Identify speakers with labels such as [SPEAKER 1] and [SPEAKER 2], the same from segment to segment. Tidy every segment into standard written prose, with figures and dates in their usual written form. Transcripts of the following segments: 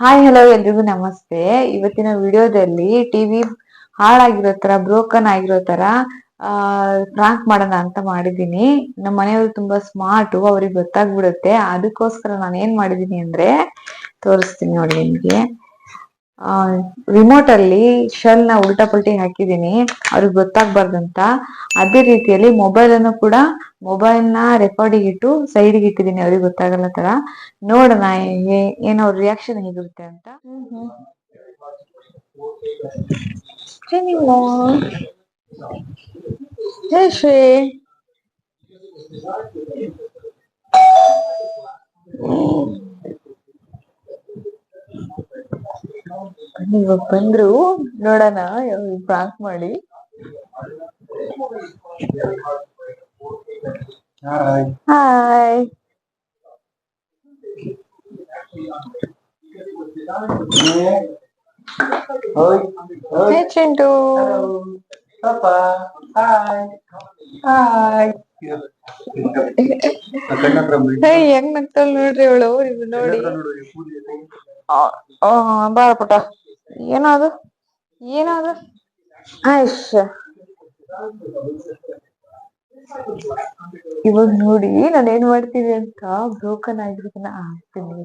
[SPEAKER 1] Hi hello ಎಲ್ರಿಗೂ ನಮಸ್ತೆ. ಇವತ್ತಿನ ವಿಡಿಯೋದಲ್ಲಿ ಟಿವಿ ಹಾಳಾಗಿರೋ ತರ ಬ್ರೋಕನ್ ಆಗಿರೋ ತರ ಫ್ರಾಂಕ್ ಮಾಡೋಣ ಅಂತ ಮಾಡಿದೀನಿ. ನಮ್ಮ ಮನೆಯವರು ತುಂಬಾ ಸ್ಮಾರ್ಟು, ಅವ್ರಿಗೆ ಗೊತ್ತಾಗ್ಬಿಡುತ್ತೆ. ಅದಕ್ಕೋಸ್ಕರ ನಾನು ಏನ್ ಮಾಡಿದೀನಿ ಅಂದ್ರೆ ತೋರಿಸ್ತೀನಿ ನೋಡಿ ನಿಮ್ಗೆ. ರಿಮೋಟ್ ಅಲ್ಲಿ ಶೆಲ್ ನ ಉಲ್ಟಾ ಪಲ್ಟಿ ಹಾಕಿದೀನಿ ಅವ್ರಿಗೆ ಗೊತ್ತಾಗ್ಬಾರ್ದಂತ. ಅದೇ ರೀತಿಯಲ್ಲಿ ಮೊಬೈಲ್ ನ ರೆಕಾರ್ಡಿಗೆ ಇಟ್ಟು ಸೈಡ್ಗೆ ಇಟ್ಟಿದೀನಿ ಅವ್ರಿಗೆ ಗೊತ್ತಾಗಲ್ಲ ತರ. ನೋಡೋಣ ಏನೋ ರಿಯಾಕ್ಷನ್ ಹೇಗಿರುತ್ತೆ ಅಂತ. ಹೇ ಶ್ರೀ, ಇವಾಗ ಬಂದ್ರು, ನೋಡೋಣ ಪ್ರಾಂಕ್ ಮಾಡಿ. ಹಾಯ್ ಹೇ ಚಿಂಟು, ಹಾಯ್. ಹೆಂಗ್ ನಗ್ತಾಳ ನೋಡ್ರಿ ಅವಳು. ನೋಡಿ ಬಾಳ ಪುಟ. ಏನದು ಏನದು ಆಯ್ಷ. ಇವಾಗ ನೋಡಿ ನಾನು ಏನ್ ಮಾಡ್ತೀನಿ ಅಂತ. ಬ್ರೋಕನ್ ಆಗಿರೋದನ್ನ ಆಗ್ತೀನಿ.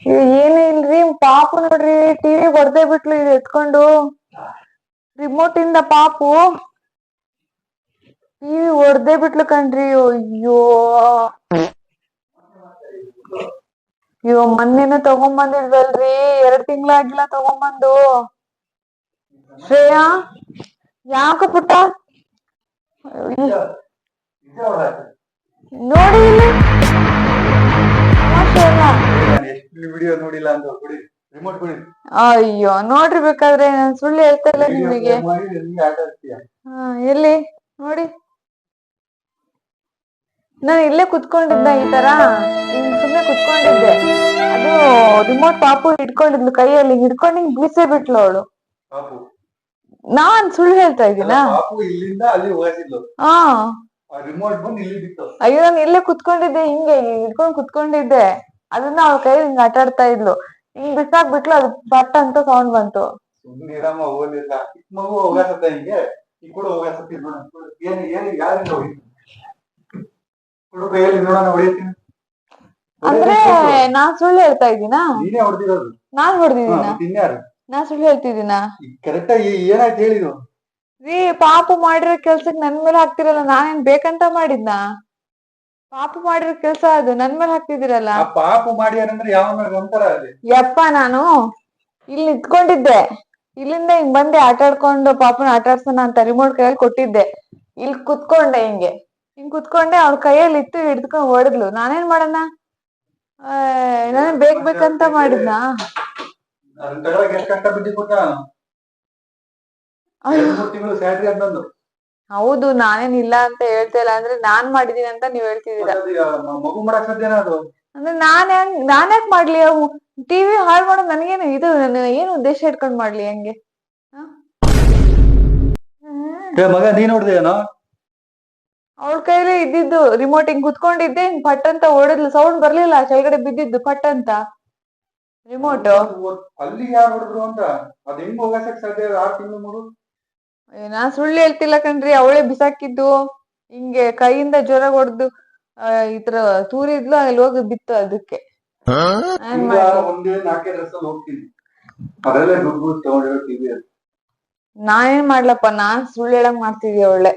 [SPEAKER 1] ಏನೇ ಇಲ್ರಿ, ಪಾಪು ನೋಡ್ರಿ ಟಿವಿ ಹೊಡ್ದೇ ಬಿಟ್ಲು ಇದು ಎತ್ಕೊಂಡು. ರಿಮೋಟ್ ಇಂದ ಪಾಪು ಟಿವಿ ಹೊಡ್ದೇ ಬಿಟ್ಲು ಕಣ್ರಿ. ಅಯ್ಯೋ ಮೊನ್ನೆನ ತಗೊಂಬಂದಿದ್ವಲ್ರಿ, 2 ತಿಂಗಳಾಗಿಲ್ಲ ತಗೊಂಬಂದು. ಶ್ರೇಯಾ ಯಾಕ ಪುಟ್ಟ ನೋಡಿ ಇಲ್ಲಿ. ಅಯ್ಯೋ ನೋಡ್ರಿ, ಬೇಕಾದ್ರೆ ನಾನು ಸುಳ್ಳು ಹೇಳ್ತಾ ಇಲ್ಲ ನಿಮಗೆ. ಎಲ್ಲಿ ನೋಡಿ, ನಾನು ಇಲ್ಲೇ ಕುತ್ಕೊಂಡಿದ್ದ ಈ ತರ ಸುಮ್ನೆ ಕುತ್ಕೊಂಡಿದ್ದೆ. ಅದು ರಿಮೋಟ್ ಪಾಪು ಹಿಡ್ಕೊಂಡಿದ್ಲು ಕೈಯಲ್ಲಿ, ಹಿಡ್ಕೊಂಡು ಬೀಸೇ ಬಿಟ್ಲು ಅವಳು. ನಾನ್ ಸುಳ್ಳು ಹೇಳ್ತಾ ಇದ್ದೀನಾ? ಹಾ, ಅಯ್ಯೋ ನಾನು ಇಲ್ಲೇ ಕುತ್ಕೊಂಡಿದ್ದೆ, ಹಿಂಗೆ ಹಿಡ್ಕೊಂಡ್ ಕುತ್ಕೊಂಡಿದ್ದೆ. ಅದನ್ನ ಅವಳ ಕೈ ಹಿಂಗ್ ಆಟ ಆಡ್ತಾ ಇದ್ಲು. ಹಿಂಗ್ ಬಿಸಾಕ್ಬಿಟ್ಲು, ಅದು ಬಟ್ ಅಂತ ಸೌಂಡ್ ಬಂತು. ಅಂದ್ರೆ ನಾನ್ ಸುಳ್ಳು ಹೇಳ್ತಾ ಇದ್ದೀನಾ? ನಾನ್ ಹೊಡೆದಿದ್ದೀನ? ನಾನ್ ಸುಳ್ಳು ಹೇಳ್ತಿದ್ದೀನ? ರೀ, ಪಾಪು ಮಾಡಿರೋ ಕೆಲ್ಸಕ್ ನನ್ ಮೇಲೆ ಹಾಕ್ತಿರಲ್ಲ. ನಾನೇನ್ ಬೇಕಂತ ಮಾಡಿದ್ನಾ? ಪಾಪು ಮಾಡಿರೋ ಕೆಲ್ಸ ಅದು, ನನ್ ಮೇಲೆ ಹಾಕ್ತಿದಿರಲ್ಲ. ಪಾಪು ಯಪ್ಪ, ನಾನು ಇಲ್ಲಿ ನಿಂತ್ಕೊಂಡಿದ್ದೆ. ಇಲ್ಲಿಂದ ಹಿಂಗ್ ಬಂದೆ ಆಟ ಆಡ್ಕೊಂಡು, ಪಾಪುನ ಆಟ ಆಡ್ಸೋಣ ಅಂತ ರಿಮೋಟ್ ಕೈಯಲ್ಲಿ ಕೊಟ್ಟಿದ್ದೆ. ಇಲ್ಲಿ ಕುತ್ಕೊಂಡೆ, ಹಿಂಗ್ ಕುತ್ಕೊಂಡೆ. ಅವ್ಳ ಕೈಯಲ್ಲಿ ಇತ್ತು, ಹಿಡ್ಕೊಂಡು ಹೊಡೆದ್ಲು. ನಾನೇನ್ ಮಾಡಣ? ನಾನೇನ್ ಬೇಕಂತ ಮಾಡಿದ್ನಾ? ಹೌದು, ನಾನೇನ್ ಇಲ್ಲ ಅಂತ ಹೇಳ್ತಾ ಇಲ್ಲ. ಅಂದ್ರೆ ನಾನ್ ಮಾಡಿದೀನಿ ಅಂತ ನೀವ್ ಹೇಳ್ತಿದೀರ. ಅಂದ್ರೆ ನಾನ್ಯಾಕ್ ಮಾಡ್ಲಿ? ಟಿವಿ ಹಾಳು ಮಾಡೋದು ನನ್ಗೇನು ಇದು, ಏನು ಉದ್ದೇಶ ಇಟ್ಕೊಂಡ್ ಮಾಡ್ಲಿ ಹಂಗೆ?
[SPEAKER 2] ಮಗ ನೀನ್ ನೋಡ್ದೇನೋ?
[SPEAKER 1] ಅವಳ ಕೈಲೇ ಇದ್ದಿದ್ದು ರಿಮೋಟ್. ಹಿಂಗ್ ಕುತ್ಕೊಂಡಿದ್ದೆ, ಹಿಂಗ್ ಪಟ್ ಅಂತ ಹೊಡೆದ್ಲು. ಸೌಂಡ್ ಬರ್ಲಿಲ್ಲ, ಕೆಳಗಡೆ ಬಿದ್ದಿದ್ದು ಪಟ್ ಅಂತ ರಿಮೋಟ್.
[SPEAKER 2] ಅಲ್ಲಿ ಯಾರು ಹೊಡೆದ್ರು ಅಂತ ಅದ್ ಹೆಂಗ್ ಹೋಗಕ್ ಸಾಧ್ಯ? 6 ತಿಂಗಳು ಮಗು.
[SPEAKER 1] ನಾನ್ ಸುಳ್ಳು ಹೇಳ್ತಿಲ್ಲ ಕಣ್ರಿ, ಅವಳೇ ಬಿಸಾಕಿದ್ದು. ಹಿಂಗೆ ಕೈಯಿಂದ ಜೋರಾಗಿ ಹೊಡೆದು ಈ ತರ ತೂರಿದ್ಲು, ಅಲ್ಲಿ ಹೋಗಿ ಬಿತ್ತು. ಅದಕ್ಕೆ ನಾನೇನ್ ಮಾಡ್ಲಪ್ಪ, ನಾನ್ ಸುಳ್ಳು ಹೇಳಂಗ್ ಮಾಡ್ತಿದ್ದೆ ಒಳ್ಳೆ.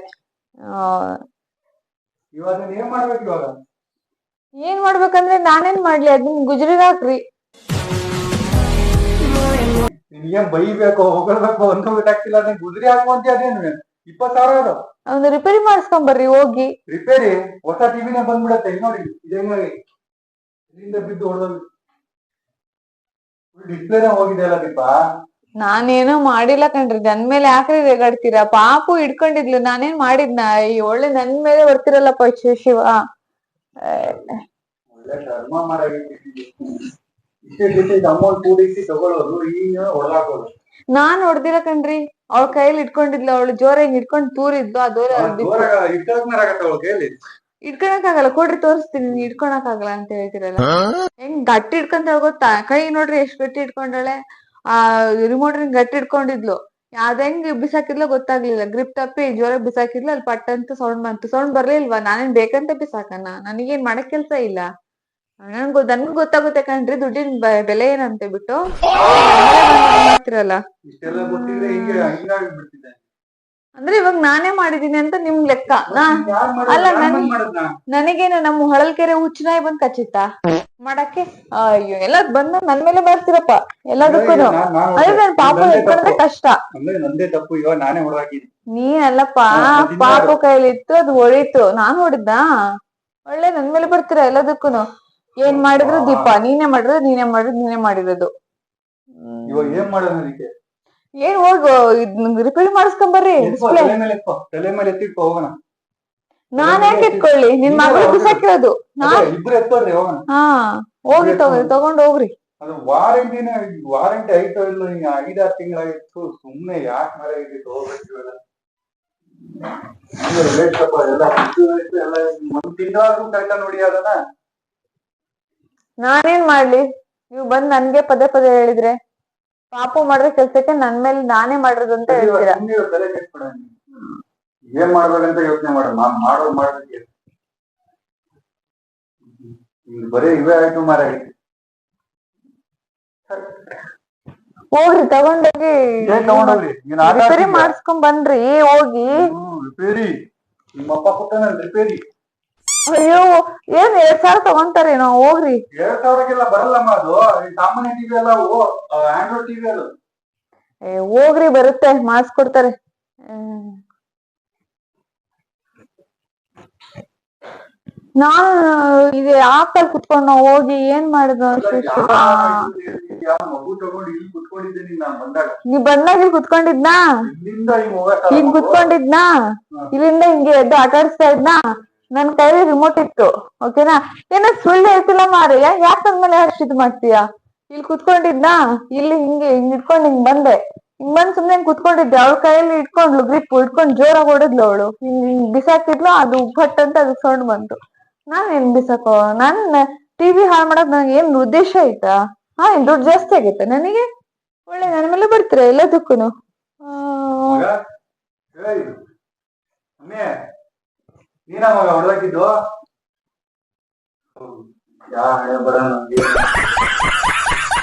[SPEAKER 1] ಏನ್ ಮಾಡ್ಬೇಕಂದ್ರೆ ನಾನೇನ್ ಮಾಡ್ಲಿ? ಅದ್ ನಿಮ್ ಗುಜರಿಗ್ ಹಾಕ್ರಿ.
[SPEAKER 2] ಬೈಬೇಕು, ಹೊಗಳ್ಬೇಕು, ಒಂದು ಗೊತ್ತಾಗ್ತಿಲ್ಲ. ಗುಜರಿ ಹಾಕುವಂತ ಅದೇನು 20,000 ಅದು.
[SPEAKER 1] ಅವ್ನು ರಿಪೇರಿ ಮಾಡಿಸ್ಕೊಂಡ್ ಬರ್ರಿ ಹೋಗಿ.
[SPEAKER 2] ರಿಪೇರಿ ಹೊಸ ಟಿವಿನೇ ಬಂದ್ಬಿಡತ್ತೆ. ನೋಡಿ ಇಲ್ಲಿಂದ ಬಿದ್ದು ಹೊಡೆದ ಡಿಸ್ಪ್ಲೇನೇ ಹೋಗಿದೆ ಅಲ್ಲ ದೀಪ.
[SPEAKER 1] ನಾನೇನೋ ಮಾಡಿಲ್ಲ ಕಣ್ರಿ, ನನ್ ಮೇಲೆ ಯಾಕ್ರಿ ರೇಗಾಡ್ತೀರಾ? ಪಾಪು ಇಟ್ಕೊಂಡಿದ್ಲು, ನಾನೇನ್ ಮಾಡಿದ್ನ? ಒಳ್ಳೆ ನನ್ ಮೇಲೆ ಬರ್ತಿರಲ್ಲಪ್ಪ ಶಿವ.
[SPEAKER 2] ಒಳ್ಳೆ ಧರ್ಮ ಮಾಡಾಗಿತ್ತು. ಅಮೌಂಟ್ ಕೂಡಿಸಿ ತಗೊಳ್ಳೋದು, ಈಗ ಹೊಡೆದಾಕೋದು.
[SPEAKER 1] ನಾನ್ ಹೊಡ್ದಿಲ್ಲ ಕಣ್ರಿ, ಅವಳ ಕೈಯಲ್ಲಿ ಇಟ್ಕೊಂಡಿದ್ಲು, ಅವಳು ಜೋರ ಹಿಂಗ್ ಇಟ್ಕೊಂಡ್ ತೂರಿದ್ಲು, ಇಟ್ಕೊಳಕ್ ಆಗಲ್ಲ. ಕೊಡ್ರಿ ತೋರಿಸ್ತೀನಿ, ಇಟ್ಕೊಳಕ್ ಆಗಲ್ಲ ಅಂತ ಹೇಳ್ತಿರಲ್ಲ. ಹೆಂಗ್ ಗಟ್ಟಿ ಇಟ್ಕೊಂತ ಗೊತ್ತಾ? ಕೈ ನೋಡ್ರಿ ಎಷ್ಟ್ ಗಟ್ಟಿ ಇಟ್ಕೊಂಡಳೆ. ಆ ರಿಮೋಟ್ ಗಟ್ಟಿ ಇಟ್ಕೊಂಡಿದ್ಲು. ಅದ್ ಹೆಂಗ್ ಬಿಸಾಕಿದ್ಲು ಗೊತ್ತಾಗ್ಲಿಲ್ಲ, ಗ್ರಿಪ್ ತಪ್ಪಿ ಜೋರ ಬಿಸಾಕಿದ್ಲು, ಅಲ್ಲಿ ಪಟ್ ಅಂತ ಸೌಂಡ್ ಬಂತು. ಸೌಂಡ್ ಬರ್ಲಿಲ್ವಾ? ನಾನೇನ್ ಬೇಕಂತ ಬಿಸಾಕನ? ನನಗೇನ್ ಮಾಡಕ್ ಕೆಲ್ಸ ಇಲ್ಲ. ನನ್ಗ್ ಗೊತ್ತಾಗುತ್ತೆ ಕಣ್ರಿ ದುಡ್ಡಿನ ಬೆಲೆ ಏನಂತ ಬಿಟ್ಟು ಮಾಡ್ತಿರಲ್ಲ. ಅಂದ್ರೆ ಇವಾಗ ನಾನೇ ಮಾಡಿದೀನಿ ಅಂತ ನಿಮ್ ಲೆಕ್ಕ. ಅಲ್ಲ ನನಗೇನು ನಮ್ಮ ಹೊಳಲ್ಕೆರೆ ಹುಚ್ಚನಾಯಿ ಬಂದ್ ಕಚ್ಚಿತ್ತ ಮಾಡಕ್ಕೆ? ಅಯ್ಯೋ, ಎಲ್ಲ ಬಂದ ನನ್ ಮೇಲೆ ಬರ್ತೀರಪ್ಪ ಎಲ್ಲದಕ್ಕೂ. ಅದೇ ನನ್ ಪಾಪ ಇಟ್ಕೊಂಡ್ರೆ ಕಷ್ಟ. ನೀನಲ್ಲಪ್ಪ, ಪಾಪು ಕೈಲಿತ್ತು, ಅದು ಹೊಳಿತು, ನಾನ್ ಹೊಡಿದ್ದ? ಒಳ್ಳೆ ನನ್ ಮೇಲೆ ಬರ್ತೀರಾ ಎಲ್ಲದಕ್ಕೂನು. ಏನ್ ಮಾಡಿದ್ರು ದೀಪ ನೀನೇ ಮಾಡಿರೋದು, ನೀನೇ ಮಾಡಿರೋದು. ಏನ್ ಹೋಗು ರಿಪೇರಿ ಮಾಡಿಸ್ಕೊಂಡ್ ಬರ್ರಿ. ನಾನ್ ಯಾಕೆ ಇಟ್ಕೊಳ್ಳಿ? ನಿನ್ ಮಗಳು ಬಿಸಾಕಿರೋದು. ಹಾ, ಹೋಗಿ ತಗೊಂಡ್ ಹೋಗ್ರಿ.
[SPEAKER 2] ಅದು ವಾರಂಟಿ ಆಯ್ತೋ ಇಲ್ಲ, 5-6 ತಿಂಗಳಾಗಿತ್ತು. ಸುಮ್ನೆ ಯಾಕೆ ಮರ ನೋಡಿ ಅದನ್ನ.
[SPEAKER 1] ನಾನೇನ್ ಮಾಡ್ಲಿ? ನೀವು ಬಂದ್ ನನ್ಗೆ ಪದೇ ಪದೇ ಹೇಳಿದ್ರೆ ಪಾಪು ಮಾಡಿದ್ರೆ ಕೆಲ್ಸಕ್ಕೆ ನನ್ ಮೇಲೆ ನಾನೇ ಮಾಡಿರೋದು ಅಂತ ಹೇಳ್ತೀರಾ.
[SPEAKER 2] ಏನ್ ಮಾಡ್ಬೇಕಂತ ಯೋಚನೆ ಮಾಡೋದಕ್ಕೆ ಬರೀ ಇವೇ ಆಯ್ತು ಮಾರ.
[SPEAKER 1] ಹೋಗ್ರಿ ತಗೊಂಡೋಗಿ ರಿಪೇರಿ ಮಾಡಿಸ್ಕೊಂಡ್ ಬನ್ರಿ. ಹೋಗಿ
[SPEAKER 2] ರಿಪೇರಿ ನಿಮ್ಮಪ್ಪ ಕೊಟ್ಟನ ರಿಪೇರಿ.
[SPEAKER 1] ಅಯ್ಯೋ, ಏನ್ 2,000 ತಗೊಂತಾರೇನೋ? ಹೋಗ್ರಿ.
[SPEAKER 2] 2,000ಕ್ಕೆಲ್ಲ ಬರಲ್ಲಮ್ಮ, ಅದು ಸಾಮಾನ್ಯ ಟಿವಿ ಅಲ್ಲ, ಆಂಡ್ರಾಯ್ಡ್ ಟಿವಿ ಅದು.
[SPEAKER 1] ಹೋಗ್ರಿ, ಬರುತ್ತೆ, ಮಾಡಿಸ್ಕೊಡ್ತಾರೆ. ನಾನು ಇದು ಆಪಲ್ ಕುತ್ಕೊಂಡು ಹೋಗಿ ಏನ್ ಮಾಡಿದ್ನು? ನೀವ್ ಬಂದಾಗ ಇಲ್ಲಿ ಕುತ್ಕೊಂಡಿದ್ನಾ? ಹಿಂಗ್ ಕುತ್ಕೊಂಡಿದ್ನಾ? ಇಲ್ಲಿಂದ ಹಿಂಗೆ ಎದ್ದು ಆಟ ಆಡಿಸ್ತಾ ಇದ್ನಾ? ನನ್ ಕೈಲಿ ರಿಮೋಟ್ ಇತ್ತು, ಓಕೆನಾ? ಏನೋ ಸುಳ್ಳು ಹೇಳ್ತಿಲ್ಲ ಮಾರಿ. ಯಾಕೆ ನನ್ಮೇಲೆ ಅಷ್ಟು ಇದು ಮಾಡ್ತೀಯಾ? ಇಲ್ಲಿ ಕುತ್ಕೊಂಡಿದ್ನಾ? ಇಲ್ಲಿ ಹಿಂಗೆ ಹಿಂಗ್ ಇಟ್ಕೊಂಡ್ ಹಿಂಗ್ ಬಂದೆ. ಹಿಂಗ್ ಬಂದ್ ಸುಮ್ನೆ ಕುತ್ಕೊಂಡಿದ್ದೆ. ಅವಳ ಕೈಯಲ್ಲಿ ಇಟ್ಕೊಂಡ್ಲು, ಗ್ರಿಪ್ ಇಟ್ಕೊಂಡ್ ಜೋರಾಗಿ ಹೊಡೆದ್ಲು ಅವಳು. ಹಿಂಗ್ ಬಿಸಾಕಿದ್ಲು, ಅದು ಭಟ್ ಅಂತ ಅದು ಸೌಂಡ್ ಬಂತು. ನಾನ್ ಏನ್ ಬಿಸಾಕೋ? ಟಿವಿ ಹಾಳು ಮಾಡಕ್ ನನಗೆ ಏನ್ ಉದ್ದೇಶ ಆಯ್ತಾ? ಏನ್ ದುಡ್ಡು ಜಾಸ್ತಿ ಆಗೈತೆ ನನಗೆ? ಒಳ್ಳೆ ನನ್ ಮೇಲೆ ಬರ್ತೀರ ಎಲ್ಲದಕ್ಕೂನು.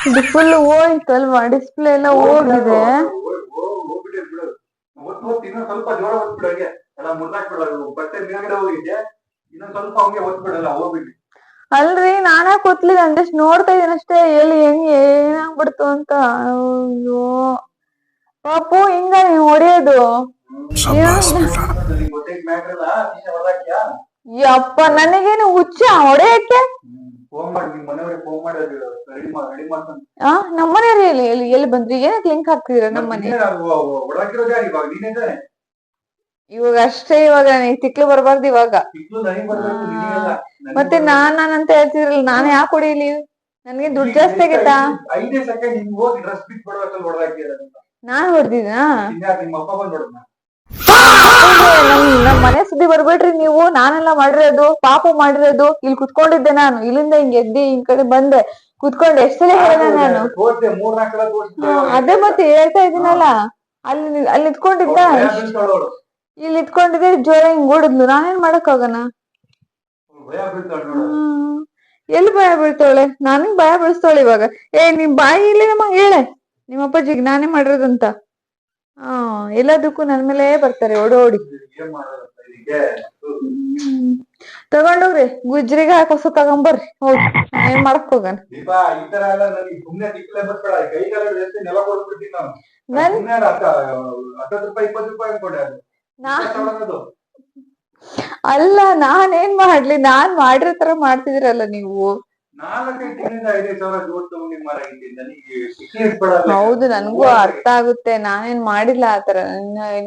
[SPEAKER 1] ಇದು ಫುಲ್ ಹೋಯ್ತು ಅಲ್ವಾ? ಡಿಸ್ಪ್ಲೇ ಎಲ್ಲ ಹೋಗಿದೆ.
[SPEAKER 2] ಸ್ವಲ್ಪ ಜೋರ ಒತ್ಬಿಡೋಗೆ ಎಲ್ಲ ಮುರ್ದಾಕ್ಬಿಡೋದು. ಬಟ್ಟೆ ಮೇಲ್ಗಡೆ ಹೋಗಿದ್ದೆ, ಇನ್ನೊಂದ್ ಸ್ವಲ್ಪ ಹಂಗೆ ಒತ್ಬಿಡಲ್ಲ, ಹೋಗ್ಬಿಟ್ಟು.
[SPEAKER 1] ಅಲ್ರಿ, ನಾನೇ ಕೂತ್ಲಿಲ್ಲ, ಜಸ್ಟ್ ನೋಡ್ತಾ ಇದೀನಿ ಅಷ್ಟೇ, ಎಲ್ಲಿ ಹೆಂಗ್ ಏನಾಗ್ಬಿಡ್ತು ಅಂತ. ಅಯ್ಯೋ ಪಾಪು, ಹಿಂಗ ನೀವ್ ಹೊಡಿಯೋದು? ಯಪ್ಪ, ನನಗೇನು ಹುಚ್ಚ ಹೊಡೆಯಕ್ಕೆ? ನಮ್ಮನೆಯವ್ರು ಎಲ್ಲಿ ಬಂದ್ರಿ? ಏನಕ್ಕೆ ಲಿಂಕ್ ಹಾಕ್ತಿದೀರ ನಮ್ಮನೆ? ಇವಾಗ ಅಷ್ಟೇ, ಇವಾಗ ತಿಕ್ಲು ಬರ್ಬಾರ್ದು ಇವಾಗ. ಮತ್ತೆ ನಾನ್ ಅಂತ ಹೇಳ್ತಿದ್ರಲ್ಲ, ನಾನ್ ಯಾಕೆ ಹೊಡಿಲಿ? ನನ್ಗೆ ದುಡ್ಡು ಜಾಸ್ತಿ ಆಗೈತಾ? ನಾನ್ ಹೊಡ್ದಿದ್ದ? ನಮ್ ಮನೆ ಸುದ್ದಿ ಬರ್ಬೇಡ್ರಿ ನೀವು. ನಾನೆಲ್ಲ ಮಾಡಿರೋದು, ಪಾಪು ಮಾಡಿರೋದು. ಇಲ್ಲಿ ಕುತ್ಕೊಂಡಿದ್ದೆ ನಾನು, ಇಲ್ಲಿಂದ ಹಿಂಗ್ ಎದ್ದಿ ಹಿಂಗ್ ಕಡೆ ಬಂದೆ, ಕುತ್ಕೊಂಡು ಎಷ್ಟ್ ಸಲ ಹೇಳಿದೆ ನಾನು? ಅದೇ ಮತ್ತೆ ಹೇಳ್ತಾ ಇದೀನಲ್ಲ, ಅಲ್ಲಿ ಇಟ್ಕೊಂಡಿದ್ದ, ಇಲ್ಲಿ ಇಟ್ಕೊಂಡಿದ್ದೆ, ಜೋರ ಹಿಂಗ್ ಓಡಿದ್ಲು. ನಾನೇನ್ ಮಾಡಕ್ ಹೋಗಣ? ಎಲ್ಲಿ ಭಯ ಬೀಳ್ತಾವಳೆ? ನನಗ್ ಭಯ ಬೀಳ್ಸ್ತಾವಳೆ ಇವಾಗ. ನಿಮ್ ಬಾಯಿ ಇಲ್ಲಿ ನಮ್ಮ ಹೇಳೆ ನಿಮ್ಮ ಅಪ್ಪಾಜಿಗೆ ನಾನೇ ಮಾಡಿರೋದಂತ. ಎಲ್ಲದಕ್ಕೂ ನನ್ ಮೇಲೆ ಬರ್ತಾರೆ ಓಡೋಡಿ. ತಗೊಂಡೋಗ್ರಿ, ಗುಜ್ರಿಗೆ ಹಾಕೋಸ ತಗೊಂಬರ್ರಿ. ಹೋಗಿ ಏನ್ ಮಾಡಕ್ ಹೋಗಣ? ಅಲ್ಲ, ನಾನೇನ್ ಮಾಡ್ಲಿ? ನಾನ್ ಮಾಡಿರೋ ತರ ಮಾಡ್ತಿದಿರಲ್ಲ ನೀವು.
[SPEAKER 2] 4-5 ತಿಂಗಳಿಂದ 5,000 ಜೋಡ್ ತಗೊಂಡಿ ಮಾರಾಗಿದ್ದೆ ನನಗೆ ಸಿಕ್ಕಿಸ್ ಪಡಲ್ಲ.
[SPEAKER 1] ಹೌದು, ನನ್ಗೂ ಅರ್ಥ ಆಗುತ್ತೆ. ನಾನೇನ್ ಮಾಡಿಲ್ಲ ಆತರ.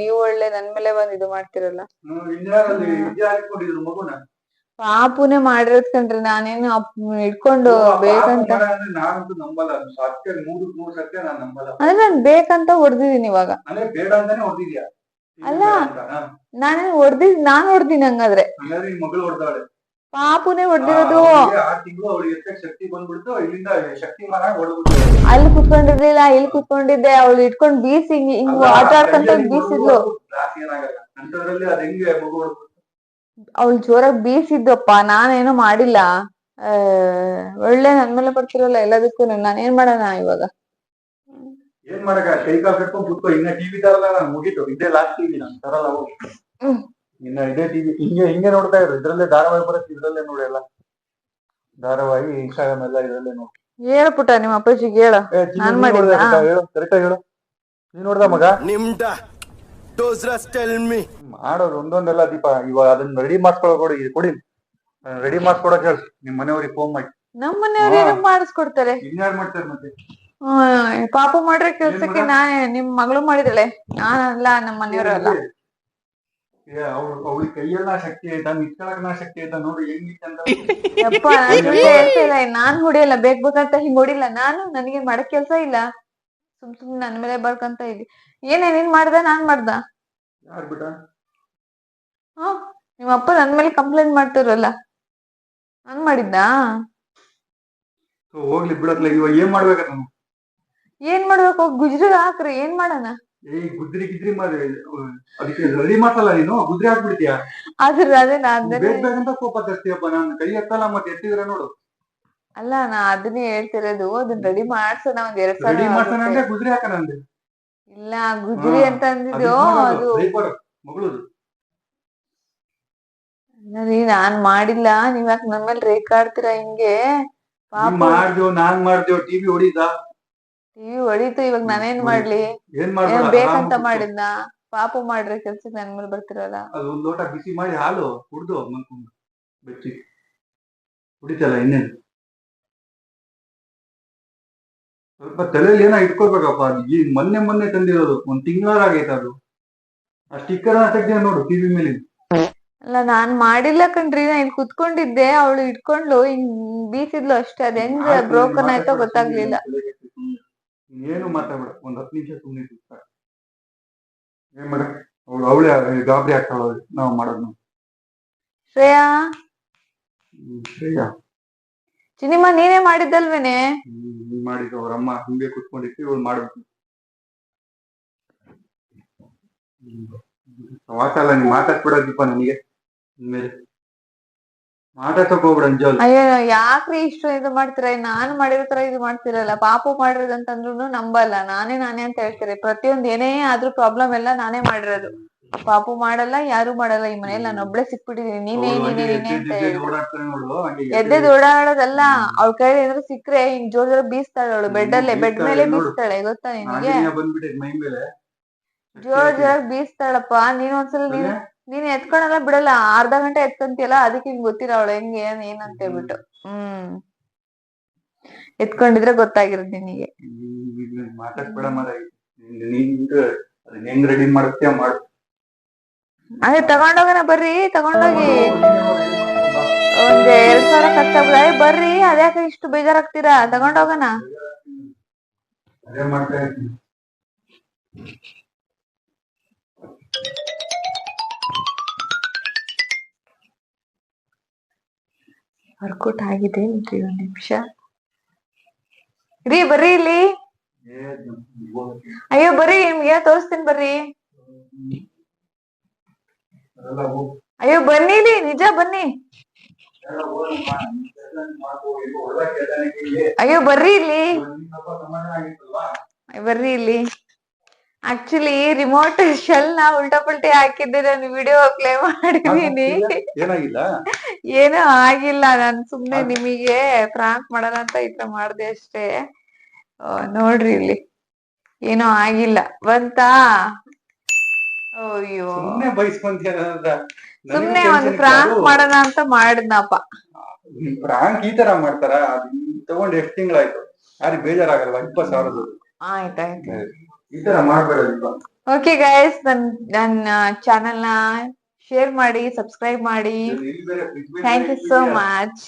[SPEAKER 1] ನೀವು ಒಳ್ಳೆ ನನ್ ಮೇಲೆ ಬಂದ್ ಇದು ಮಾಡ್ತಿರಲ್ಲ.
[SPEAKER 2] ಇಂಡಿಯಾದಲ್ಲಿ ವಿದ್ಯಾ ಹಾಕೊಂಡಿದ್ರು ಮಗುನ.
[SPEAKER 1] ಪಾಪುನೇ ಮಾಡಿರೋದ್ ಕಣ್ರಿ. ನಾನೇನು ಇಟ್ಕೊಂಡು ಬೇಕಂತ
[SPEAKER 2] ನಾನಂತೂ ನಂಬಲ್ಲ. ಸತ್ಯ 100% ಸತ್ಯ ನಾನ್ ನಂಬಲ್ಲ.
[SPEAKER 1] ಅಂದ್ರೆ ನಾನ್ ಬೇಕಂತ ಹೊಡ್ದಿದೀನಿ ಇವಾಗ.
[SPEAKER 2] ಅಂದ್ರೆ ಬೇಡ ಅಂತಾನೆ ಹೊಡ್ದಿದ್ಯಾ?
[SPEAKER 1] ಅಲ್ಲ, ನಾನೇನ್ ನಾನ್ ಹೊಡ್ದಿನಿ ಹಂಗಾದ್ರೆ.
[SPEAKER 2] ಹಂಗಾದ್ರೆ ನಿಮ್ ಮಗಳು ಹೊಡ್ದಾಳೆ.
[SPEAKER 1] ಪಾಪುನೇ ಹೊಡ್ದಿರೋದು.
[SPEAKER 2] 6 ತಿಂಗಳು ಅವಳಿಗೆ ಎಷ್ಟಕ್ಕೆ ಶಕ್ತಿ ಬಂದ್ಬಿಡ್ತು. ಇಲ್ಲಿಂದ ಶಕ್ತಿಮಾನ ಹೊಡ್ಬಿಟ್ಟು
[SPEAKER 1] ಅಲ್ಲಿ ಕುತ್ಕೊಂಡಿರ್ಲಿಲ್ಲ, ಇಲ್ಲಿ ಕುತ್ಕೊಂಡಿದ್ದೆ. ಅವಳು ಇಟ್ಕೊಂಡ್ ಬೀಸಿ ಹಿಂಗ್ ಆಟ ಆಡ್ಕೊಂತ ಬೀಸಿದ್ಲು.
[SPEAKER 2] ಏನಾಗಲ್ಲ ಅಂತದ್ರಲ್ಲಿ ಅದ್ ಹೆಂಗೆ ಮಗು ಹೊಡ್ಬಿಟ್ಟು
[SPEAKER 1] ಅವಳು ಜೋರಾಗಿ ಬೀಸಿದ್ದಪ್ಪ. ನಾನೇನು ಮಾಡಿಲ್ಲ. ಒಳ್ಳೆ ನನ್ ಮೇಲೆ ಬರ್ತಿರಲ್ಲ ಎಲ್ಲದಕ್ಕೂ. ನಾನೇನ್ ಮಾಡೋಣ ಇವಾಗ?
[SPEAKER 2] ಏನ್ ಮಾಡಕ? ಕೈ ಕಾಲ್ ಕಟ್ಕೊಂಡ್ ಕುತ್ಕೋ. ಇನ್ನ ಟಿವಿ ತರಲ್ಲ. ನಾನು ಮುಗೀತು. ಇದೇ ಲಾಸ್ಟ್ ಟಿವಿ ನಾನು ತರಲ್ಲ. ಹೋಗಿ ಇನ್ನ ಇದೇ ಟಿವಿ ಹಿಂಗೆ ನೋಡ್ತಾ ಇದ್ರು. ಇದ್ರಲ್ಲೇ ಧಾರಾವಾಹಿ ಬರುತ್ತೆ. ಇದ್ರಲ್ಲೇ ನೋಡಿ ಎಲ್ಲ ಧಾರಾವಾಹಿ, ಇನ್ಸ್ಟಾಗ್ರಾಮ್ ಎಲ್ಲ ಇದ್ರಲ್ಲೇ ನೋಡಿ.
[SPEAKER 1] ಹೇಳು ಪುಟ್ಟ, ನಿಮ್ಮ ಅಪ್ಪಾಜಿಗೆ ಹೇಳು. ನಾನ್ ಮಾಡಿದ್ದ
[SPEAKER 2] ಹೇಳು, ಕರೆಕ್ಟ್ ಹೇಳು. ನೀನ್ ನೋಡ್ದ ಮಗ? ಮಾಡೋದು ಒಂದೊಂದೆಲ್ಲ ದೀಪ. ಇವಾಗ ಅದನ್ನ ರೆಡಿ ಮಾಡ್ಕೊಳಕ್ ಕೊಡಿ. ರೆಡಿ ಮಾಡ್ಕೊಡಕ್ ಹೇಳಿ ನಿಮ್ ಮನೆಯವ್ರಿಗೆ ಫೋನ್ ಮಾಡಿ.
[SPEAKER 1] ನಮ್ ಮನೆಯವ್ರು ಏನಕ್ ಮಾಡಿಸ್ಕೊಡ್ತಾರೆ?
[SPEAKER 2] ಇನ್ಯಾರು ಮಾಡ್ತಾರೆ ಮತ್ತೆ?
[SPEAKER 1] ಪಾಪು ಮಾಡ್ರೆ ಕೆಲ್ಸಕ್ಕೆ ನಾನೇ ನಿಮ್ ಮಗಳು ಮಾಡಿದಳೆ. ನಾನಲ್ಲ, ನಮ್ಮ ಮನೆಯವ್ರಲ್ಲ.
[SPEAKER 2] ಅವಳಿಗೆ ಕೈಯೆಲ್ಲ ಶಕ್ತಿ ಆಯ್ತಾ? ನಿತ್ಕೊಳಕ್ ಶಕ್ತಿ ಆಯ್ತಾ? ನೋಡಿ ಹೆಂಗಿತ್ತಂತ.
[SPEAKER 1] ಯಪ್ಪ, ಹೇಳ್ತಿಲ್ಲ. ನಾನ್ ಹೊಡಿಯಲ್ಲ. ಬೇಕಂತ ಹಿಂಗ್ ಹೊಡಿಲ್ಲ ನಾನು. ನನಗೆ ಮಾಡಕ್ ಕೆಲ್ಸ ಇಲ್ಲ. ಸುಮ್ನೆ ನನ್ ಮೇಲೆ ಬರ್ಕಂತ ಇದ್ದಿ. ಏನೇನ್ ಮಾಡ್ದ? ನಾನ್ ಮಾಡ್ದ?
[SPEAKER 2] ಯಾರ್ ಬಿಟ್ಟ?
[SPEAKER 1] ನಿಮ್ಮ ಅಪ್ಪ ನನ್ ಮೇಲೆ ಕಂಪ್ಲೇಂಟ್ ಮಾಡ್ತಿರಲ್ಲ. ನಾನ್ ಮಾಡಿದ್ದ?
[SPEAKER 2] ಹೋಗ್ಲಿ ಬಿಡತ್ಲ. ಇವಾಗ ಏನ್ ಮಾಡ್ಬೇಕ?
[SPEAKER 1] ಏನ್ ಮಾಡ್ಬೇಕು? ಗುಜ್ರಿಗೆ ಹಾಕ್ರಿ. ಏನ್ ಮಾಡೋಣ?
[SPEAKER 2] ಗುದ್ರಿ ಗಿದ್ರಿ ಮಾಡಿ ಅದಕ್ಕೆ ರೆಡಿ ಮಾಡ್ಸಲ್ಲ. ನೀನು ಗುದ್ರಿ ಹಾಕ್ಬಿಡ್ತೀಯ.
[SPEAKER 1] ಅದೇ
[SPEAKER 2] ಬೇಕಂತ ಕೋಪ ತರ್ತೀಯಪ್ಪ. ನಾನು ಕೈ ಎತ್ತಲ್ಲ, ಮತ್ತೆ ಎತ್ತಿದ್ರೆ ನೋಡು.
[SPEAKER 1] ಅಲ್ಲ, ನಾ ಅದನ್ನೇ ಹೇಳ್ತಿರೋದು. ಅದನ್ನ ರೆಡಿ ಮಾಡ್ಸೋಣ. 2 ಸಲ
[SPEAKER 2] ರೆಡಿ ಮಾಡ್ಸೋಣ ಅಂದ್ರೆ ಗುದ್ರಿ ಹಾಕೋಣ ಅಂದೆ.
[SPEAKER 1] ಇಲ್ಲ, ಗುಜ್ರಿ ಅಂತ ಅಂದಿದ್ದು ಅದು
[SPEAKER 2] ಮಗಳದು.
[SPEAKER 1] ನಾನ್ ಮಾಡಿಲ್ಲ. ನೀವ್ ಯಾಕೆ ನನ್ ಮೇಲೆ ರೇಖಾಡ್ತೀರಾ ಹಿಂಗೆ?
[SPEAKER 2] ನಾನ್ ಮಾಡ್ದೇವ್. ಟಿವಿ ಹೊಡಿದ?
[SPEAKER 1] ಟಿವಿ ಹೊಡೀತು. ಇವಾಗ ನಾನೇನ್ ಮಾಡ್ಲಿ? ಬೇಕಂತ ಮಾಡಿದ್ನ? ಪಾಪು ಮಾಡ್ರಿ ಕೆಲ್ಸಕ್ಕೆ ನನ್ ಮೇಲೆ ಬರ್ತಿರಲ್ಲ.
[SPEAKER 2] ಅದು 1 ಲೋಟ ಬಿಸಿ ಮಾಡಿ ಹಾಲು ಕುಡ್ದು ಮಲ್ಕೊಂಡು ಬೆಚ್ಚಿ ಕುಡಿತಲ್ಲ. ಇನ್ನೇನು ಸ್ವಲ್ಪ ತಲೆಯಲ್ಲಿ ಏನೋ ಇಟ್ಕೋಬೇಕಪ್ಪ. ಈ ಮೊನ್ನೆ ತಂದಿರೋದು 1 ತಿಂಗಳಾಗೈತೆ. ಅದು ಆ ಸ್ಟಿಕ್ಕರ್ ತೆಗ್ದ ನೋಡು ಟಿವಿ ಮೇಲೆ.
[SPEAKER 1] ಅಲ್ಲ, ನಾನ್ ಮಾಡಿಲ್ಲ ಕಣ್ರಿ. ನಾ ಇಲ್ಲಿ ಕುತ್ಕೊಂಡಿದ್ದೆ. ಅವಳು ಇಟ್ಕೊಂಡ್ಲು ಹಿಂಗ್ ಬೀಸಿದ್ಲು ಅಷ್ಟೇ. ಅದ್ ಹೆಂಗ್ ಬ್ರೋಕನ್ ಆಯ್ತೋ ಗೊತ್ತಾಗ್ಲಿಲ್ಲ.
[SPEAKER 2] ಏನು ಮಾತಾಡ್ಬೇಡ. 10 ನಿಮಿಷ ಸುಮ್ಮನೆ ಏನ್ ಮಾಡ. ಅವಳೆ ಗಾಬರಿ ಆಗ್ತಾಳ. ನಾವ್ ಮಾಡೋದು.
[SPEAKER 1] ಶ್ರೇಯಾ,
[SPEAKER 2] ಶ್ರೇಯಾ,
[SPEAKER 1] ಚಿನಿಮಾ ನೀನೇ ಮಾಡಿದ್ದಲ್ವೇನೆ?
[SPEAKER 2] ಮಾಡಿದ್ದು. ಅವ್ರಮ್ಮ ಹಿಂಗೆ ಕುತ್ಕೊಂಡಿತ್ತು. ಇವಳು ಮಾಡ್ಬೇಕು. ವಾಸಲ್ಲ. ನೀನ್ ಮಾತಾಡ್ಬಿಡೋದಿಪ್ಪ ನನಗೆ. ಮೇಲೆ ಮಾತಾಡ್ಸಕ್ ಹೋಗ್ಬಿಡ.
[SPEAKER 1] ಅಯ್ಯೋ, ಯಾಕ್ರಿ ಇಷ್ಟು ಇದು ಮಾಡ್ತೀರ? ನಾನ್ ಮಾಡಿರೋ ತರ ಇದು ಮಾಡ್ತಿರಲ್ಲ. ಪಾಪು ಮಾಡಿರೋದಂತಂದ್ರು ನಂಬಲ್ಲ. ನಾನೇ ಅಂತ ಹೇಳ್ತೀರಿ. ಪ್ರತಿಯೊಂದ್ ಏನೇ ಆದ್ರೂ ಪ್ರಾಬ್ಲಮ್ ಎಲ್ಲ ನಾನೇ ಮಾಡಿರೋದು. ಪಾಪು ಮಾಡಲ್ಲ, ಯಾರು ಮಾಡಲ್ಲ ಈ ಮನೇಲಿ. ನಾನು ಒಬ್ಳೆ ಸಿಕ್ಬಿಟ್ಟಿದೀನಿ. ನೀನೇ ಅಂತ ಹೇಳಿ ಎದ್ದೆದ್ ಓಡಾಡೋದಲ್ಲ. ಅವಳ ಕೈಲಿ ಏನಾದ್ರು ಸಿಕ್ಕ್ರೆ ಹಿಂಗ್ ಜೋರ್ ಬೀಸ್ತಾಳೆ. ಅವಳು ಬೆಡ್ ಮೇಲೆ ಬೀಸ್ತಾಳೆ. ಗೊತ್ತಾ ನಿನಗೆ? ಜೋರಾಗಿ ಬೀಸ್ತಾಳಪ್ಪ. ನೀನ್ ಒಂದ್ಸಲ ನೀನ್ ಎತ್ಕೊಳಲ್ಲ ಬಿಡಲ್ಲ. ಅರ್ಧ ಗಂಟೆ ಎತ್ಕೊಂತಿಯಲ್ಲ. ಅದಕ್ಕೆ ಹಿಂಗ್ ಗೊತ್ತಿಲ್ಲ ಅವಳು ಹೆಂಗೆ ಏನಂತ ಹೇಳ್ಬಿಟ್ಟು. ಎತ್ಕೊಂಡಿದ್ರೆ ಗೊತ್ತಾಗಿರೋದು ನಿನಗೆ.
[SPEAKER 2] ಮಾತಾಡ್ಬೇಡ ಮಾರ. ಹೆಂಗ್ ರೆಡಿ ಮಾಡುತ್ತೀಯ ಮಾಡು.
[SPEAKER 1] ಅದೇ ತಗೊಂಡೋಗನ ಬರ್ರಿ. ತಗೊಂಡೋಗಿ 2,000 ಖರ್ಚಾಗ್ಬಿಡ. ಬರ್ರಿ. ಅದ್ಯಾಕೆ ಇಷ್ಟು ಬೇಜಾರಾಗ್ತೀರಾ? ತಗೊಂಡೋಗನ.
[SPEAKER 2] ಅದೇ ಮಾಡ್ತಾ ಇದ್ದೀನಿ.
[SPEAKER 1] ವರ್ಕೌಟ್ ಆಗಿದೆ. 1 ನಿಮಿಷ ರೀ. ಬರ್ರಿ ಇಲ್ಲಿ. ಅಯ್ಯೋ ಬರ್ರಿ, ನಿಮ್ಗೆ ತೋರಿಸ್ತೀನಿ ಬರ್ರಿ. ಅಯ್ಯೋ ಬನ್ನಿಲಿ, ನಿಜ ಬನ್ನಿ. ಅಯ್ಯೋ ಬರ್ರಿ ಇಲ್ಲಿ. ಬರ್ರಿ ಇಲ್ಲಿ. ಆಕ್ಚುಲಿ ರಿಮೋಟ್ ಶೆಲ್ ನ ಉಲ್ಟಾ ಪಲ್ಟಿ ಹಾಕಿದ್ದೆ. ನಾನು ವಿಡಿಯೋ ಪ್ಲೇ ಮಾಡಿದೀನಿ. ಏನೂ ಆಗಿಲ್ಲ. ನಾನ್ ಸುಮ್ನೆ ನಿಮಗೆ ಪ್ರಾಂಕ್ ಮಾಡೋಣ ಅಂತ ಈ ತರ ಮಾಡ್ದೆ ಅಷ್ಟೇ. ನೋಡ್ರಿ ಇಲ್ಲಿ. ಏನೂ ಆಗಿಲ್ಲ. ಬಂತಾ? ಅಯ್ಯೋ, ಸುಮ್ನೆ ಒಂದು ಪ್ರಾಂಕ್ ಮಾಡೋಣ ಅಂತ ಮಾಡಿದ್ನಪ್ಪ.
[SPEAKER 2] ಪ್ರಾಂಕ್ ಈ ತರ ಮಾಡ್ತಾರ ಅದು ತಗೊಂಡು ಎಷ್ಟು ತಿಂಗಳಾಯ್ತು ಯಾರಿಗೆ ಬೇಜಾರಾಗಲ್ವಾ 20,000 ದುಡ್ಡು.
[SPEAKER 1] ಆಯ್ತಾಯ್ತು.
[SPEAKER 2] ಈ ತರ ಮಾಡ್ಬೇಡ ದೀಪ.
[SPEAKER 1] ಓಕೆ ಗೈಸ್, ನನ್ನ ಚಾನೆಲ್ ನ ಶೇರ್ ಮಾಡಿ, ಸಬ್ಸ್ಕ್ರೈಬ್ ಮಾಡಿ.
[SPEAKER 2] ಇಲ್ಲಿ ಬೇರೆ fridge
[SPEAKER 1] thank you so much.